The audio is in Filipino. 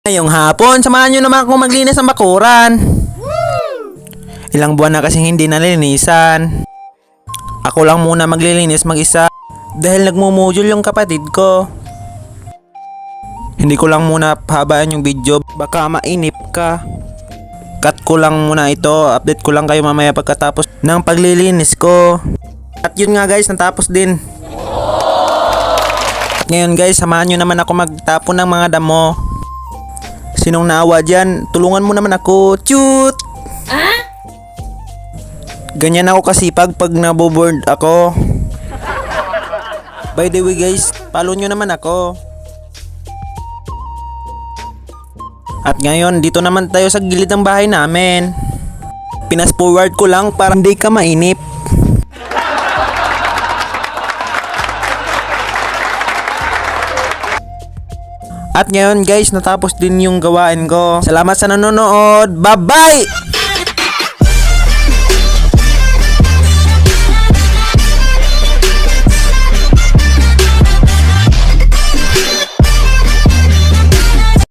Ngayong hapon, samahan nyo naman akong maglinis ng bakuran. Ilang buwan na kasing hindi nalinisan. Ako lang muna maglilinis mag-isa dahil nagmumudul yung kapatid ko. Hindi ko lang muna pahabaan yung video, baka mainip ka. Cut ko lang muna ito, update ko lang kayo mamaya pagkatapos ng paglilinis ko. At yun nga guys, natapos din. At ngayon guys, samahan nyo naman ako magtapon ng mga damo. Sinong naawa dyan? Tulungan mo naman ako. Chut! Ganyan ako kasipag pag naboboard ako. By the way guys, follow nyo naman ako. At ngayon, dito naman tayo sa gilid ng bahay namin. Pinas forward ko lang para hindi ka mainip. At ngayon guys, natapos din yung gawain ko. Salamat sa nanonood. Bye-bye!